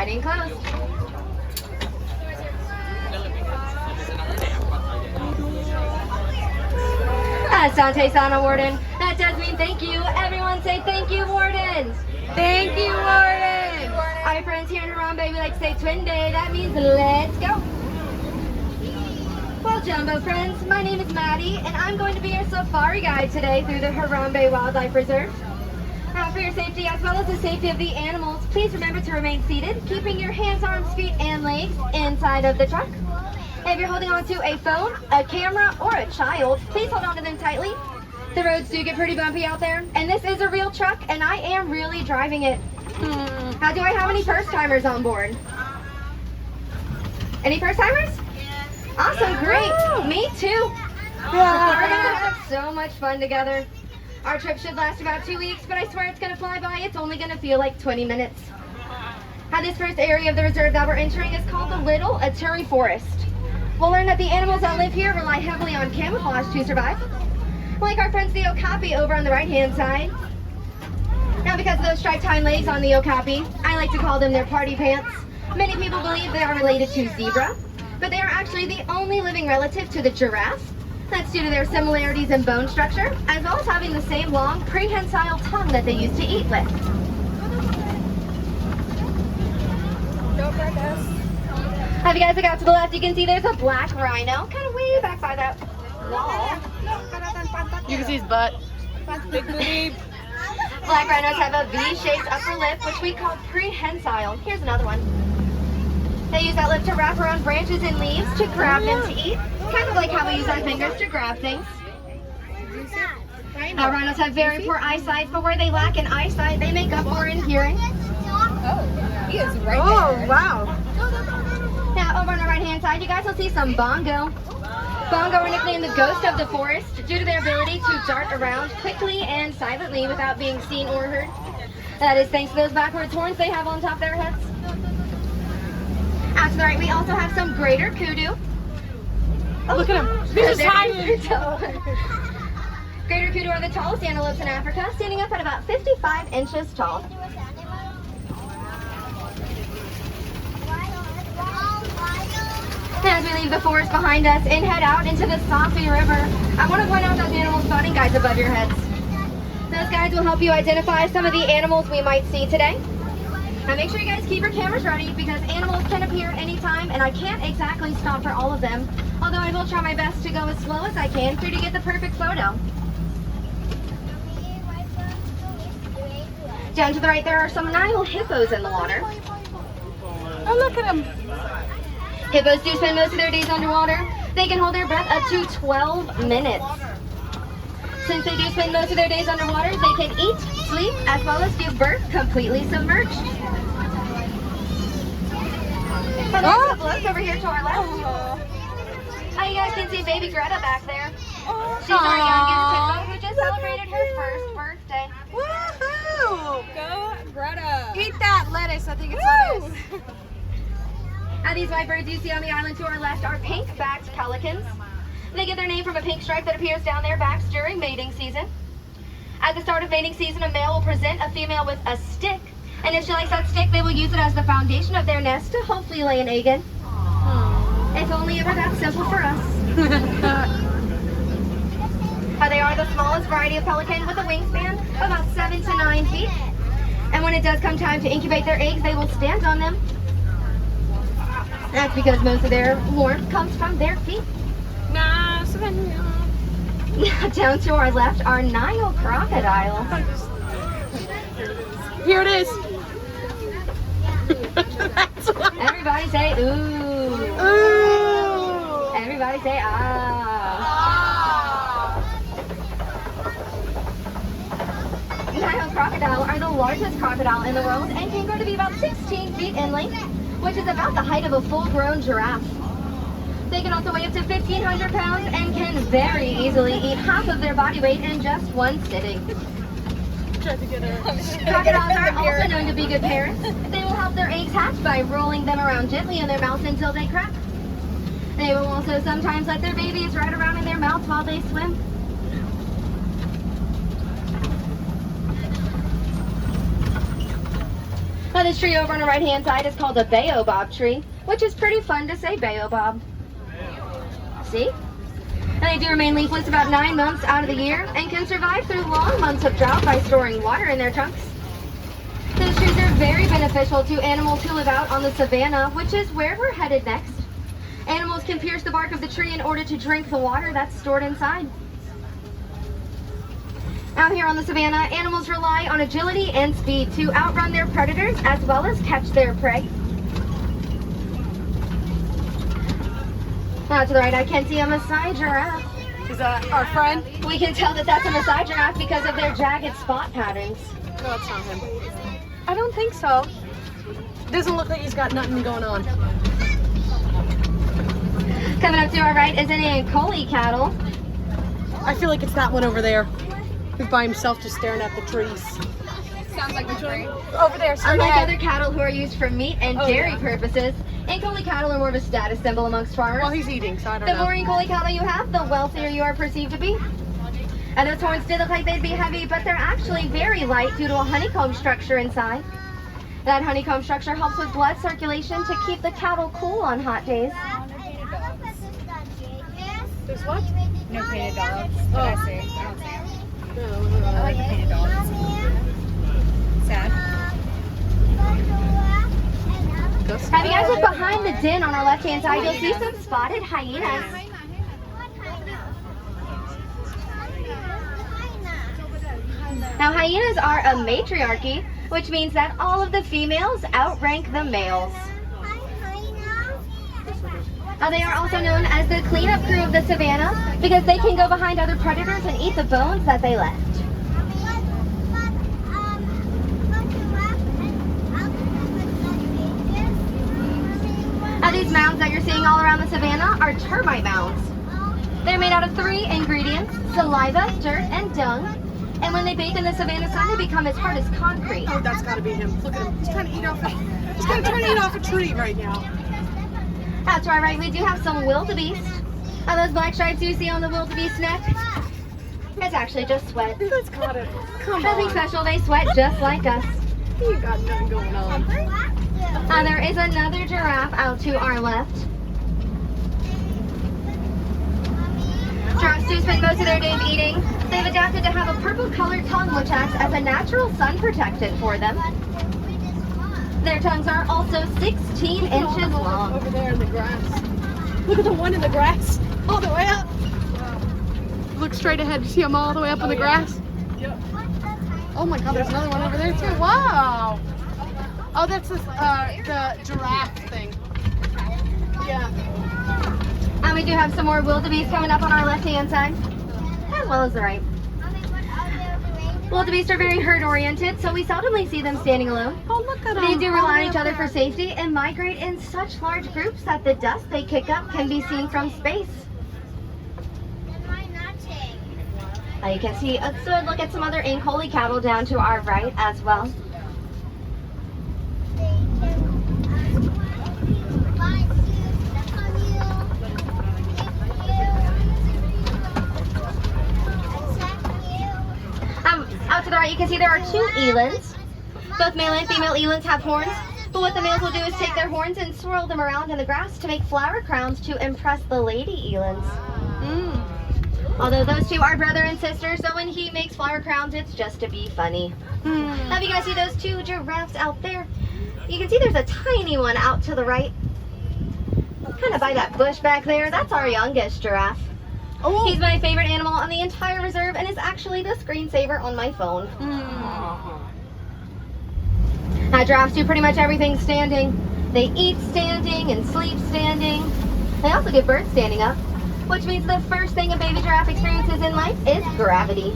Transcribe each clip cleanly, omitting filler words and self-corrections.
Sliding closed. Asante Sana, Warden. That does mean thank you. Everyone say thank you, Wardens. Thank you, Warden. Our friends here in Harambe, we like to say twin day. That means let's go. Well, Jumbo friends, my name is Maddie, and I'm going to be your safari guide today through the Harambe Wildlife Reserve. Now, for your safety as well as the safety of the animals, please remember to remain seated, keeping your hands, arms, feet, and legs inside of the truck. If you're holding on to a phone, a camera, or a child, please hold on to them tightly. The roads do get pretty bumpy out there, and this is a real truck, and I am really driving it. How do I have any first-timers on board? Any first-timers? Awesome, great. Me too. We're gonna have so much fun together. Our trip should last about 2 weeks, but I swear it's gonna fly by. It's only gonna feel like 20 minutes. Now, this first area of the reserve that we're entering is called the Little Aturi Forest. We'll learn that the animals that live here rely heavily on camouflage to survive, like our friends the okapi over on the right-hand side. Now, because of those striped hind legs on the okapi, I like to call them their party pants. Many people believe they are related to zebra, but they are actually the only living relative to the giraffe. That's due to their similarities in bone structure, as well as having the same long, prehensile tongue that they used to eat with. If you guys look out to the left, you can see there's a black rhino, kind of way back by that wall. You can see his butt. Big booty. Black rhinos have a V-shaped upper lip, which we call prehensile. Here's another one. They use that lip to wrap around branches and leaves to grab them to eat, kind of like how we use our fingers to grab things. Now, rhinos have very poor eyesight, but where they lack in eyesight, they make up for in hearing. Oh, he is right there. Oh, wow. Now, over on the right-hand side, you guys will see some bongo. Bongo are nicknamed the ghost of the forest due to their ability to dart around quickly and silently without being seen or heard. That is thanks to those backwards horns they have on top of their heads. Out to the right, we also have some greater kudu. Oh, look at him. He's just hiding. Greater kudu are the tallest antelopes in Africa, standing up at about 55 inches tall. As we leave the forest behind us and head out into the Safi River, I want to point out those animal spotting guides above your heads. Those guides will help you identify some of the animals we might see today. Now make sure you guys keep your cameras ready because animals can appear at any time and I can't exactly stop for all of them, although I will try my best to go as slow as I can for you to get the perfect photo. Down to the right, there are some Nile hippos in the water. Oh, look at him. Hippos do spend most of their days underwater. They can hold their breath up to 12 minutes. Since they do spend most of their days underwater, they can eat, sleep, as well as give birth completely submerged. And there's the floats over here to our left. You guys can see baby Greta back there. She's our youngest hippo who just celebrated her first birthday. Woohoo! Go, Greta. Eat that lettuce. I think it's lettuce. Now these white birds you see on the island to our left are pink-backed pelicans. They get their name from a pink stripe that appears down their backs during mating season. At the start of mating season, a male will present a female with a stick, and if she likes that stick, they will use it as the foundation of their nest to hopefully lay an egg in. If only it were that simple for us. They are the smallest variety of pelican with a wingspan of about 7 to 9 feet. And when it does come time to incubate their eggs, they will stand on them. That's because most of their warmth comes from their feet. Nah, Down to our left are Nile crocodiles. Here it is. Everybody say ooh. Ooh. Everybody say ah. Nile crocodile are the largest crocodile in the world and can grow to be about 16 feet in length, which is about the height of a full-grown giraffe. They can also weigh up to 1,500 pounds and can very easily eat half of their body weight in just one sitting. Crocodiles are also known to be good parents. They will help their eggs hatch by rolling them around gently in their mouth until they crack. They will also sometimes let their babies ride around in their mouth while they swim. Now this tree over on the right hand side is called a baobab tree, which is pretty fun to say baobab. See? And they do remain leafless about 9 months out of the year and can survive through long months of drought by storing water in their trunks. Those trees are very beneficial to animals who live out on the savanna, which is where we're headed next. Animals can pierce the bark of the tree in order to drink the water that's stored inside. Out here on the savanna, animals rely on agility and speed to outrun their predators as well as catch their prey. Now to the right, I can see a Maasai giraffe. Is that our friend? We can tell that that's a Maasai giraffe because of their jagged spot patterns. No, it's not him. I don't think so. Doesn't look like he's got nothing going on. Coming up to our right is an Ankole cattle. I feel like it's that one over there. He's by himself just staring at the trees. Sounds like which one? Over there, straight Unlike ahead. other cattle who are used for meat and dairy purposes, Ankole cattle are more of a status symbol amongst farmers. Well, he's eating, so I don't The know. more Ankole cattle you have, the wealthier you are perceived to be. And those horns did look like they'd be heavy, but they're actually very light due to a honeycomb structure inside. That honeycomb structure helps with blood circulation to keep the cattle cool on hot days. There's what? No painted dogs. What I see. I don't see them. I like the No. painted dogs. Sad. Have you guys looked behind the den on our left-hand side? You'll see some spotted hyenas. Now, hyenas are a matriarchy, which means that all of the females outrank the males. They are also known as the cleanup crew of the savannah because they can go behind other predators and eat the bones that they left. These mounds that you're seeing all around the savannah are termite mounds. They're made out of 3 ingredients: saliva, dirt, and dung. And when they bake in the savannah sun, they become as hard as concrete. Oh, that's got to be him. Look at him. He's trying to eat off. He's trying to eat off a tree right now. That's right, right. We do have some wildebeest. Those black stripes you see on the wildebeest neck, it's actually just sweat. That's got it. Come Nothing on. special. They sweat just like us. You got nothing going on. There is another giraffe out to our left. Giraffes do spend most of their days eating. They've adapted to have a purple-colored tongue, which acts as a natural sun protectant for them. Their tongues are also 16 inches long. Over there in the grass. Look at the one in the grass. All the way up. Look straight ahead. You see them all the way up in the grass? Yep. Oh my God, there's another one over there too. Wow. Oh, that's the giraffe thing. Yeah. And we do have some more wildebeest coming up on our left-hand side, as well as the right. Wildebeest are very herd-oriented, so we seldomly see them standing alone. Oh, look at them. They do rely on each other for safety and migrate in such large groups that the dust they kick up can be seen from space. You can see a good look at some other Ankole cattle down to our right as well. Out to the right, you can see there are 2 elands. Both male and female elands have horns, but what the males will do is take their horns and swirl them around in the grass to make flower crowns to impress the lady elands. Although those 2 are brother and sister, so when he makes flower crowns, it's just to be funny. Now, if you guys see those 2 giraffes out there, you can see there's a tiny one out to the right. Kind of by that bush back there, that's our youngest giraffe. Oh. He's my favorite animal on the entire reserve and is actually the screensaver on my phone. Giraffes do pretty much everything standing. They eat standing and sleep standing. They also give birth standing up, which means the first thing a baby giraffe experiences in life is gravity.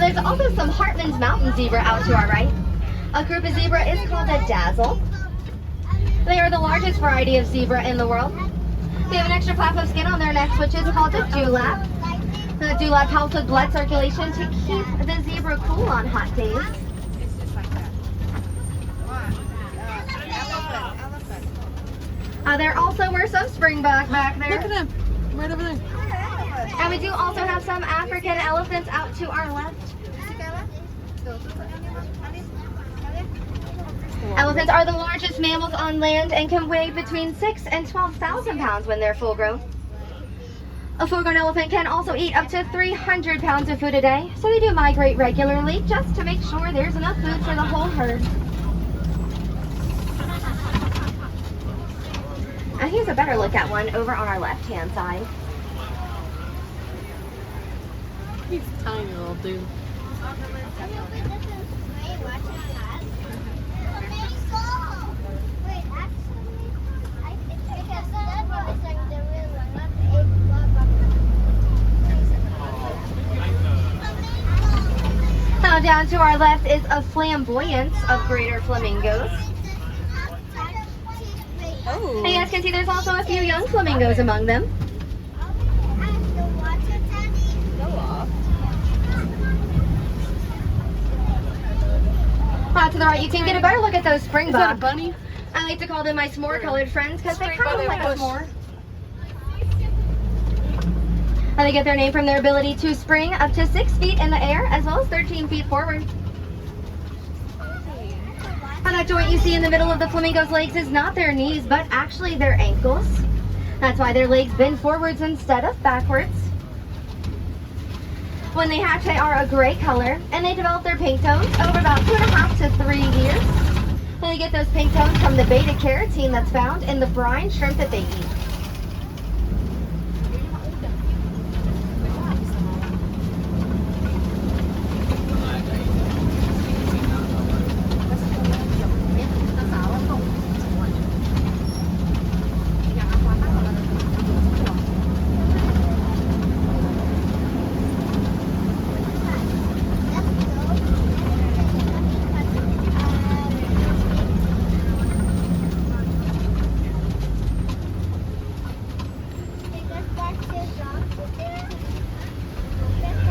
There's also some Hartman's mountain zebra out to our right. A group of zebra is called a dazzle. They are the largest variety of zebra in the world. They have an extra flap of skin on their necks, which is called a dewlap. The dewlap helps with blood circulation to keep the zebra cool on hot days. It's just like that. There also were some springbok back there. Look at him. Right over there. And we do also have some African elephants out to our left. Elephants are the largest mammals on land and can weigh between 6,000 and 12,000 pounds when they're full grown. A full-grown elephant can also eat up to 300 pounds of food a day, so they do migrate regularly just to make sure there's enough food for the whole herd. And here's a better look at one over on our left-hand side. He's a tiny little dude. Now down to our left is a flamboyance of greater flamingos. Oh. And you guys can see there's also a few young flamingos among them. To the right, you can get a better look at those Is that a springbok. bunny? I like to call them my s'more colored friends because they kind of look like a s'more. And they get their name from their ability to spring up to 6 feet in the air as well as 13 feet forward. And that joint you see in the middle of the flamingo's legs is not their knees, but actually their ankles. That's why their legs bend forwards instead of backwards. When they hatch, they are a gray color, and they develop their pink tones over about 2.5 to 3 years. And they get those pink tones from the beta carotene that's found in the brine shrimp that they eat.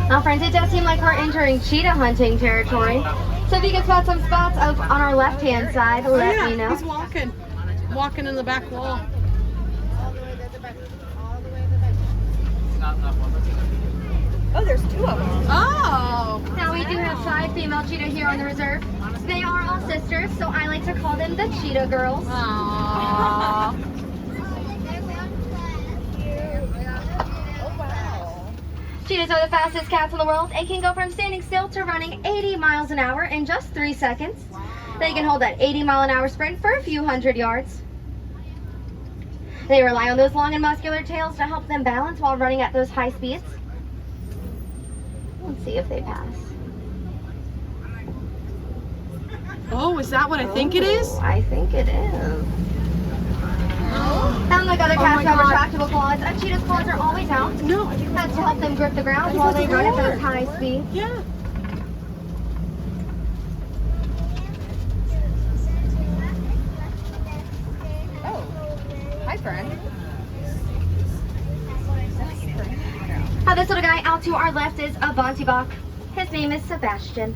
Now friends, it does seem like we're entering cheetah hunting territory. So if you can spot some spots on our left-hand side, let me know. He's walking. Walking in the back wall. Oh, there's 2 of them. Oh. Now we do have 5 female cheetah here on the reserve. They are all sisters, so I like to call them the cheetah girls. Aww. Cheetahs are the fastest cats in the world and can go from standing still to running 80 miles an hour in just 3 seconds. They can hold that 80-mile-an-hour sprint for a few hundred yards. They rely on those long and muscular tails to help them balance while running at those high speeds. Let's see if they pass. Oh, is that what I think it is? I think it is. Unlike other cats who have retractable claws, a cheetah's claws are always out. No. That's to help them grip the ground while they run at those high speeds. Yeah. Oh, hi, friend. Now this little guy out to our left is a Bontebok. His name is Sebastian.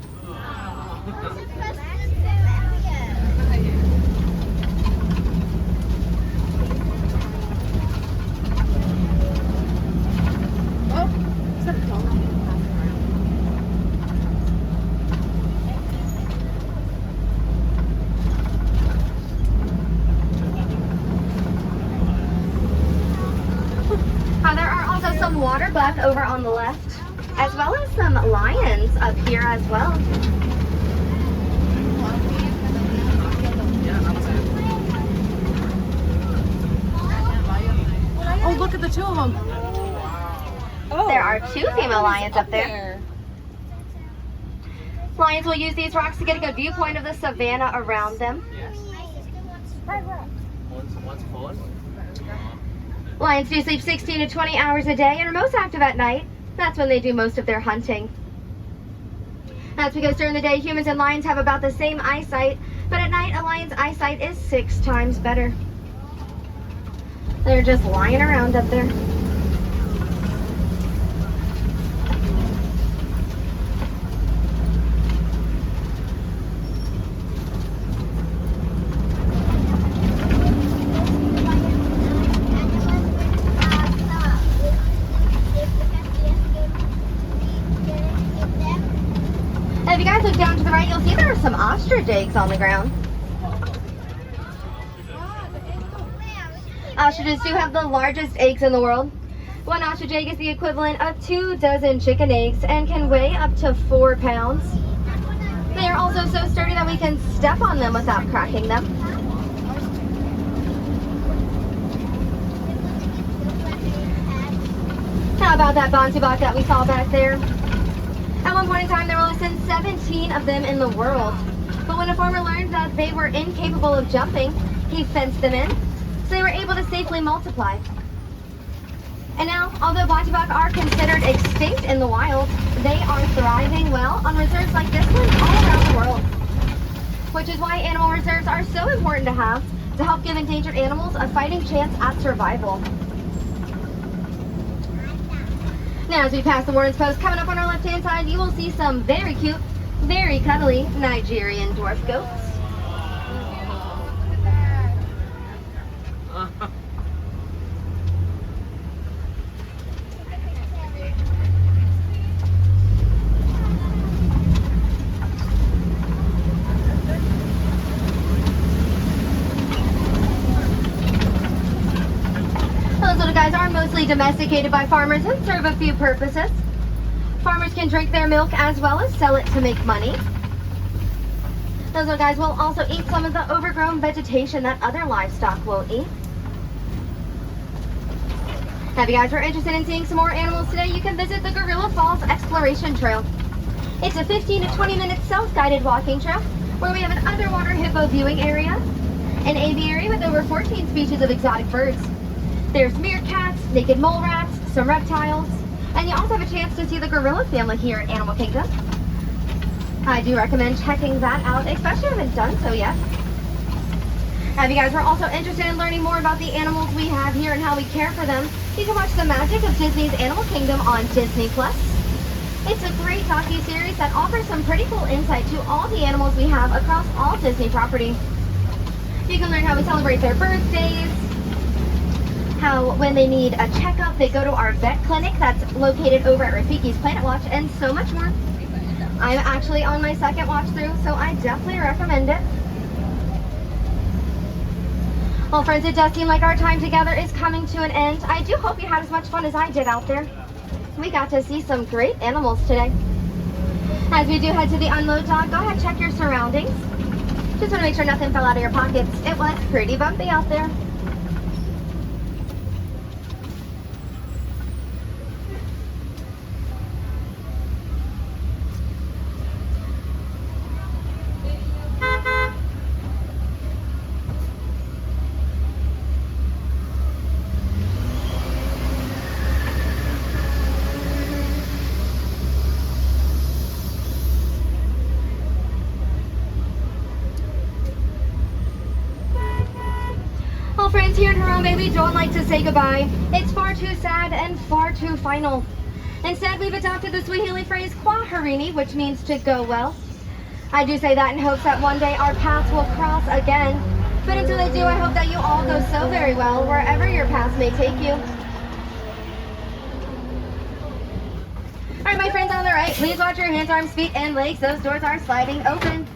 There are also some water buck over on the left, as well as some lions up here as well. Oh, look at the 2 of them. Oh, There are 2 female lions up there. Lions will use these rocks to get a good viewpoint of the savanna around them. Lions do sleep 16 to 20 hours a day and are most active at night. That's when they do most of their hunting. That's because during the day, humans and lions have about the same eyesight, But at night, a lion's eyesight is 6 times better. They're just lying around up there. If you guys look down to the right, you'll see there are some ostrich eggs on the ground. Ostriches do have the largest eggs in the world. One ostrich egg is the equivalent of 2 dozen chicken eggs and can weigh up to 4 pounds. They are also so sturdy that we can step on them without cracking them. How about that bouncy block that we saw back there? At one point in time, there were less than 17 of them in the world. But when a farmer learned that they were incapable of jumping, he fenced them in, so they were able to safely multiply. And now, although bouncy block are considered extinct in the wild, they are thriving well on reserves like this one all around the world. Which is why animal reserves are so important to have to help give endangered animals a fighting chance at survival. Now, as we pass the warden's post, coming up on our left-hand side, you will see some very cute, very cuddly Nigerian dwarf goats. Those little guys are mostly domesticated by farmers and serve a few purposes. Farmers can drink their milk as well as sell it to make money. Those little guys will also eat some of the overgrown vegetation that other livestock won't eat. Now, if you guys are interested in seeing some more animals today, you can visit the Gorilla Falls Exploration Trail. It's a 15 to 20 minute self-guided walking trail where we have an underwater hippo viewing area, an aviary with over 14 species of exotic birds. There's meerkats, naked mole rats, some reptiles, and you also have a chance to see the gorilla family here at Animal Kingdom. I do recommend checking that out, especially if you haven't done so yet. If you guys are also interested in learning more about the animals we have here and how we care for them, you can watch The Magic of Disney's Animal Kingdom on Disney+. It's a great docu-series that offers some pretty cool insight to all the animals we have across all Disney property. You can learn how we celebrate their birthdays, how when they need a checkup, they go to our vet clinic that's located over at Rafiki's Planet Watch, and so much more. I'm actually on my second watch through, so I definitely recommend it. Well, friends, it does seem like our time together is coming to an end. I do hope you had as much fun as I did out there. We got to see some great animals today. As we do head to the unload dock, go ahead and check your surroundings. Just want to make sure nothing fell out of your pockets. It was pretty bumpy out there. Well, friends, here in Harambe, we don't like to say goodbye. It's far too sad and far too final. Instead, we've adopted the Swahili phrase kwaherini, which means to go well. I do say that in hopes that one day our paths will cross again. But until they do, I hope that you all go so very well wherever your paths may take you. All right, my friends on the right, please watch your hands, arms, feet, and legs. Those doors are sliding open.